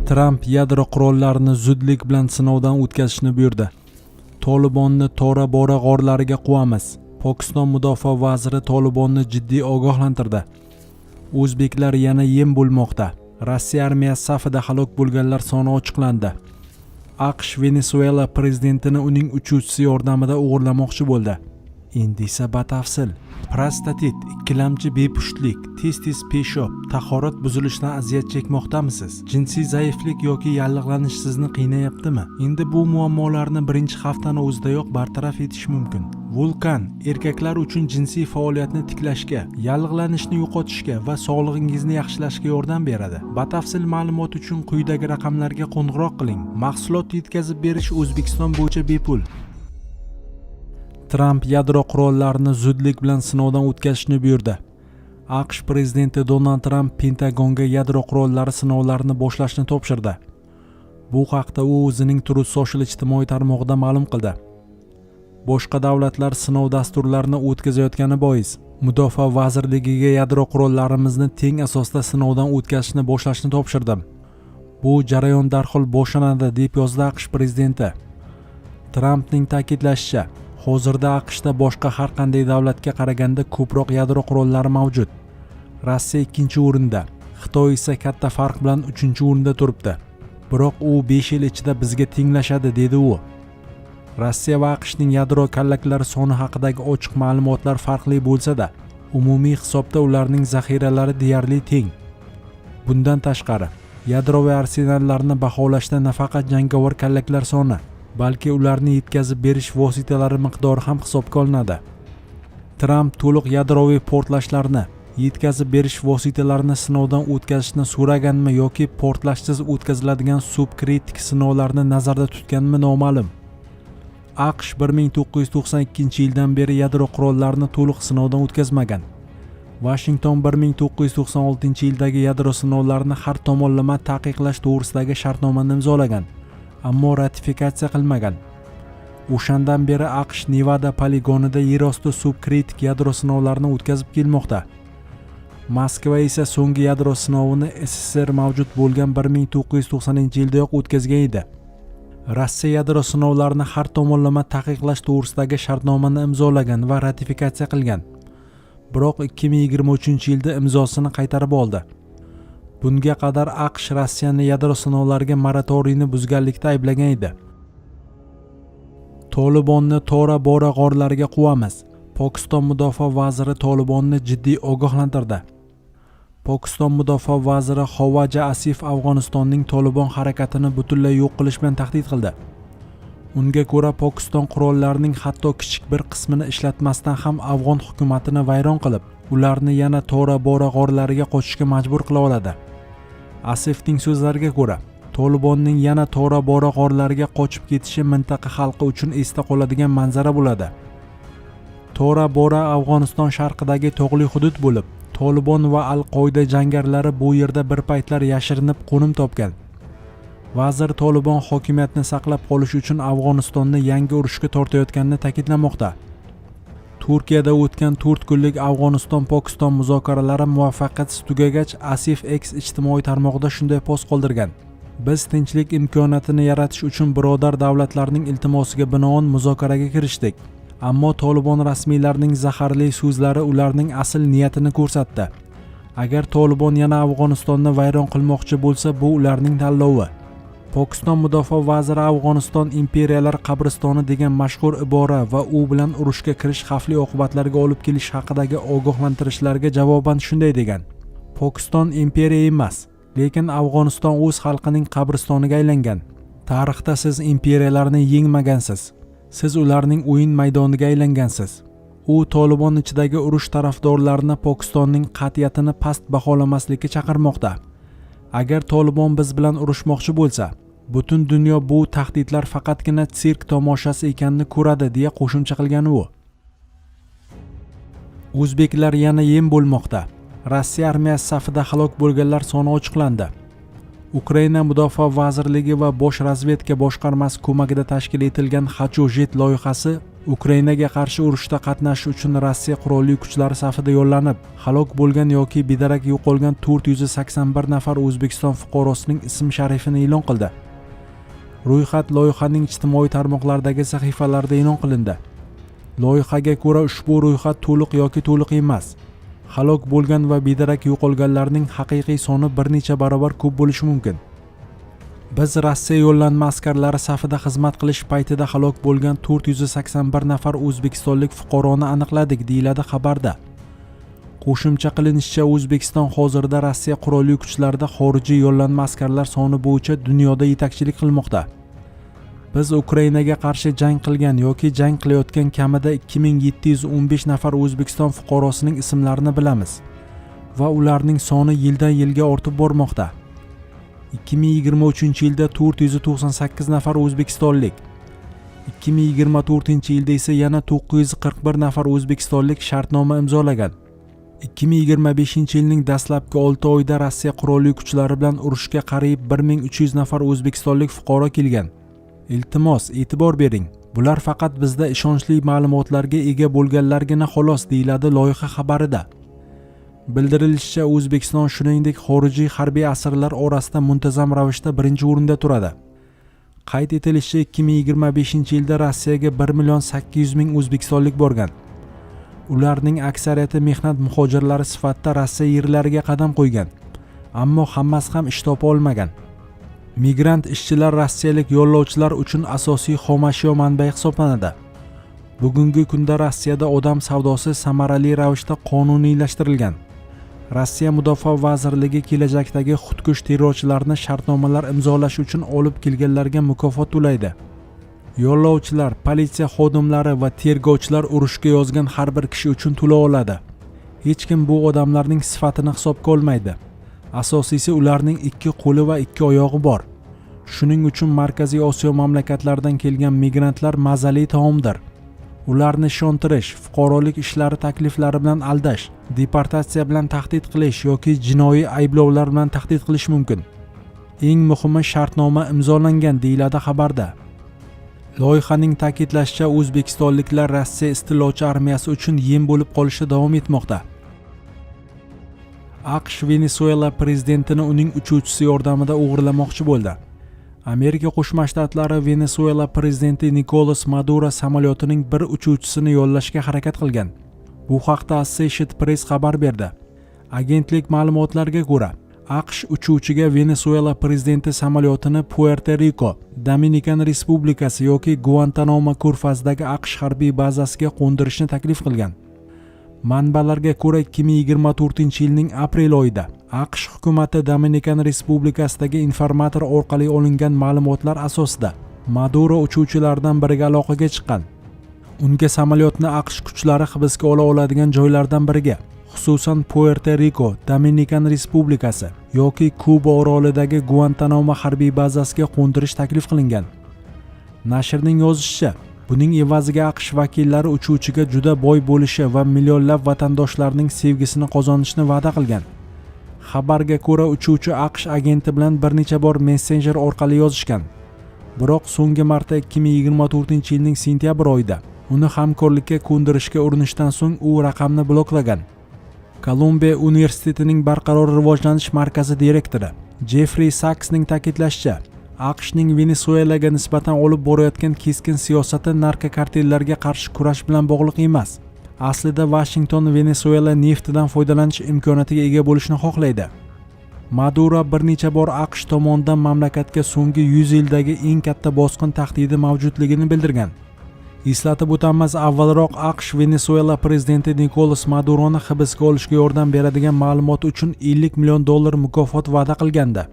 Tramp yadro qurollarini zudlik bilan sinovdan o'tkazishni buyurdi. Tolibonni Tora-Bora g'orlariga quvamiz. Pokiston mudofaa vaziri Tolibonni jiddiy ogohlantirdi. O'zbeklar yana yem bo'lmoqda. Rossiya armiyasi safida halok bo'lganlar soni ochiqlandi. AQSh Venesuela prezidentini uning uchuvchisi yordamida o'g'irlamoqchi bo'ldi. Endi esa batafsil. Prostatit, ikkilamchi bepushtlik, tez-tez peshob, tahorat buzilishidan aziyat chekmoqdamisiz? Jinsiy zaiflik yoki yallig'lanish sizni qiynayaptimi? Endi bu muammolarni birinchi haftani o'zidayoq bartaraf etish mumkin. Vulkan erkaklar uchun jinsiy faoliyatni tiklashga, yallig'lanishni yo'qotishga va sog'lig'ingizni yaxshilashga yordam beradi. Batafsil ma'lumot uchun quyidagi raqamlarga qo'ng'iroq qiling. Mahsulot yetkazib berish O'zbekiston bo'yicha bepul. Tramp yadro qurollarini zudlik bilan sinovdan o'tkazishni buyurdi. AQSh prezidenti Donald Tramp Pentagonga yadro qurollari sinovlarini boshlashni topshirdi. Bu haqda u o'zining Truth Social ijtimoiy tarmog'ida ma'lum qildi. Boshqa davlatlar sinov dasturlarini o'tkazayotgani bois, Mudofaa vazirligiga yadro qurollarimizni teng asosda sinovdan o'tkazishni boshlashni topshirdim. Bu jarayon darhol boshlanadi, deb yozdi AQSh prezidenti. Trampning ta'kidlashicha, hozirda AQShda boshqa har qanday davlatga qaraganda ko'proq yadro qurollari mavjud. Rossiya 2-o'rinda, Xitoy esa katta farq bilan 3-o'rinda turibdi. Biroq u 5 yil ichida bizga tenglashadi, dedi u. Rossiya va AQShning yadro kallaklari soni haqidagi ochiq ma'lumotlar farqli bo'lsa-da, umumiy hisobda ularning zaxiralari deyarli teng. Bundan tashqari, yadroviy arsenallarni baholashda nafaqat jangovar kallaklar soni, balki ularni yetkazib berish vositalari miqdori ham hisobga olinadi. Tramp to'liq yadroviy portlashlarni, yetkazib berish vositalarini sinovdan o'tkazishni so'raganmi yoki portlashsiz o'tkaziladigan subkritik sinovlarni nazarda tutganmi noma'lum. AQSh 1992-yildan beri yadro qurollarini to'liq sinovdan o'tkazmagan. Washington 1996-yildagi yadro sinovlarini har tomonlama taqiqlash to'g'risidagi shartnomani imzolagan, ammo ratifikatsiya qilmagan. O'shandan beri AQSh Nevada poligonida yerosti subkritik yadro sinovlarini o'tkazib kelmoqda. Moskva esa so'nggi yadro sinovini SSSR mavjud bo'lgan 1990-yildayoq o'tkazgan edi. Rossiya yadro sinovlarini har tomonlama taqiqlash to'g'risidagi shartnomani imzolagan va ratifikatsiya qilgan. Biroq 2023-yilda imzosini qaytarib oldi. Bunga qadar AQSh Rossiyani yadro sinovlariga moratoriyni buzganlikda ayblagan edi. Tolibonni Tora-Bora g'orlariga quvamiz. Pokiston mudofaa vaziri Tolibonni jiddiy ogohlantirdi. Pokiston mudofaa vaziri Xawaja Asif Afg'onistonning Tolibon harakatini butunlay yo'q qilish bilan tahdid qildi. Unga ko'ra, Pokiston qurollarining hatto kichik bir qismini ishlatmasdan ham afg'on hukumatini vayron qilib, ularni yana Tora-Bora g'orlariga qochishga majbur qila oladi. Asifning so'zlariga ko'ra, Tolibonning yana Tora-Bora g'orlariga qochib ketishi mintaqa xalqi uchun esda qoladigan manzara bo'ladi. Tora-Bora Afg'oniston sharqidagi tog'li hudud bo'lib, Tolibon va Al-Qoida jangarilari bu yerda bir paytlar yashirinib qo'nim topgan. Vazir Tolibon hokimiyatni saqlab qolish uchun Afg'onistonni yangi urushga tortayotganini ta'kidlamoqda. Turkiyada o'tgan 4 kunlik Afg'oniston-Pokiston muzokaralari muvaffaqiyatsiz tugagach, Asif X ijtimoiy tarmog'ida shunday post qoldirgan: Biz tinchlik imkoniyatini yaratish uchun birodar davlatlarning iltimosiga binoan muzokaraga kirishdik. Ammo Tolibon rasmiylarining zaharli so'zlari ularning asl niyatini ko'rsatdi. Agar Tolibon yana Afg'onistonni vayron qilmoqchi bo'lsa, bu ularning tanlovi. Pokiston mudofaa vaziri Afg'oniston imperiyalar qabristoni degan mashhur ibora va u bilan urushga kirish xavfli oqibatlarga olib kelish haqidagi ogohlantirishlarga javoban shunday degan: Pokiston imperiya emas, lekin Afg'oniston o'z xalqining qabristoniga aylangan. Tarixda siz imperiyalarni yengmagansiz. Siz ularning o'yin maydoniga aylangansiz. U Tolibon ichidagi urush tarafdorlarini Pokistonning qat'iyatini past baholamaslikka chaqirmoqda. Agar Tolibon biz bilan urushmoqchi bo'lsa, butun dunyo bu tahdidlar faqatgina sirk tomoshasi ekanini ko'radi, deya qo'shimcha qilgan u. O'zbeklar yana yem bo'lmoqda. Rossiya armiyasi safida halok bo'lganlar soni ochiqlandi. Ukraina Mudofaa vazirligi va Bosh razvedka boshqarmasi ko'magida tashkil etilgan Hachojet loyihasi Ukrainaga qarshi urushda qatnashish uchun Rossiya qurolli kuchlari safida yo'llanib, halok bo'lgan yoki bedarak yo'qolgan 481 nafar O'zbekiston fuqarosining ism-sharifini e'lon qildi. Ro'yxat loyihaning ijtimoiy tarmoqlardagi sahifalarida e'lon qilindi. Loyihaga ko'ra ushbu ro'yxat to'liq yoki to'liq emas. Halok bo'lgan va bedarak yo'qolganlarning haqiqiy soni bir necha barobar ko'p bo'lishi mumkin. Biz Rossiya yo'llanma askarlari safida xizmat qilish paytida halok bo'lgan 481 nafar o'zbekistonlik fuqaroni aniqladik, deyiladi xabarda. Qo'shimcha qilinishicha, O'zbekiston hozirda Rossiya qurolli kuchlarida xorijiy yo'llanma askarlar soni bo'yicha dunyoda yetakchilik qilmoqda. Biz Ukrainaga qarshi jang qilgan yoki jang qilayotgan kamida 2715 nafar O'zbekiston fuqarosining ismlarini bilamiz va ularning soni yildan-yilga ortib bormoqda. 2023-yilda 498 nafar o'zbekistonlik, 2024-yilda esa yana 941 nafar o'zbekistonlik shartnoma imzolagan. 2025-yilning dastlabki 6 oyida Rossiya qurolli kuchlari bilan urushga qariyb 1300 nafar o'zbekistonlik fuqaro kelgan. Iltimos, e'tibor bering. Bular faqat bizda ishonchli ma'lumotlarga ega bo'lganlargina xolos, deyiladi loyiha xabarida. Bildirilishicha, O'zbekiston shuningdek xorijiy harbiy asirlar orasida muntazam ravishda birinchi o'rinda turadi. Qayd etilishicha, 2025-yilda Rossiyaga 1,800,000 o'zbekistonlik borgan. Ularning aksariyati mehnat muhojirlari sifatida Rossiya yerlariga qadam qo'ygan, ammo hammasi ham ish topa olmagan. Migrant ishchilar rossiyalik yo'llovchilar uchun asosiy xomashyo manbai hisoblanadi. Bugungi kunda Rossiyada odam savdosi samarali ravishda qonuniylashtirilgan. Rossiya Mudofaa vazirligi kelajakdagi xudkush terrorchilarni shartnomalar imzolash uchun olib kelganlarga mukofot to'laydi. Yo'llovchilar, politsiya xodimlari va tergovchilar urushga yozgan har bir kishi uchun to'lov oladi. Hech kim bu odamlarning sifatini hisobga olmaydi. Asosiysi ularning 2 qo'li va 2 oyog'i bor. Shuning uchun Markaziy Osiyo mamlakatlaridan kelgan migrantlar mazali taomdir. Ularni ishontirish, fuqarolik ishlari takliflari bilan aldash, deportatsiya bilan tahdid qilish yoki jinoiy ayblovlar bilan tahdid qilish mumkin. Eng muhimi, shartnoma imzolangan, deyiladi xabarda. Loyihaning ta'kidlashicha, o'zbekistonliklar Rossiya istilochi armiyasi uchun yem bo'lib qolishda davom etmoqda. AQSh Venesuela prezidentini uning uchuvchisi yordamida o'g'irlamoqchi bo'ldi. Amerika Qo'shma Shtatlari Venesuela prezidenti Nicolas Maduro samolyotining bir uchuvchisini yollashga harakat qilgan. Bu haqda Associated Press xabar berdi. Agentlik ma'lumotlariga ko'ra, AQSh uchuvchiga Venesuela prezidenti samolyotini Puerto Rico, Dominikan Respublikasi yoki Guantanamo ko'rfazidagi AQSh harbiy bazasiga qo'ndirishni taklif qilgan. Manbalarga ko'ra, 2024-yilning aprel oyida AQSh hukumati Dominikan Respublikasidagi informator orqali olingan ma'lumotlar asosida Maduro uchuvchilardan biriga aloqaga chiqqan. Unga samolyotni AQSh kuchlari hibsga ola oladigan joylardan biriga, xususan Puerto Rico, Dominikan Respublikasi yoki Kuba orolidagi Guantanamo harbiy bazasiga qo'ndirish taklif qilingan. Nashrning yozishicha, buning evaziga AQSh vakillari uchuvchiga juda boy bo'lishi va millionlab vatandoshlarning sevgisini qozonishni va'da qilgan. Xabarga ko'ra, uchuvchi AQSh agenti bilan bir necha bor messenjer orqali yozishgan. Biroq so'nggi marta 2024-yilning sentyabr oyida uni hamkorlikka ko'ndirishga urinishdan so'ng u raqamni bloklagan. Kolumbiya universitetining barqaror rivojlanish markazi direktori Jeffrey Sachsning ta'kidlashicha, AQShning Venesuelaga nisbatan olib borayotgan keskin siyosati narkokartellarga qarshi kurash bilan bog'liq emas. Aslida Washington Venesuela neftidan foydalanish imkoniyatiga ega bo'lishni xohlaydi. Maduro bir necha bor AQSh tomonidan mamlakatga so'nggi 100 yildagi eng katta bosqin tahdidi mavjudligini bildirgan. Eslatib o'tamiz, avvalroq AQSh Venesuela prezidenti Nicolas Maduroni hibsga olishga yordam beradigan ma'lumot uchun $50 million mukofot va'da qilgandi.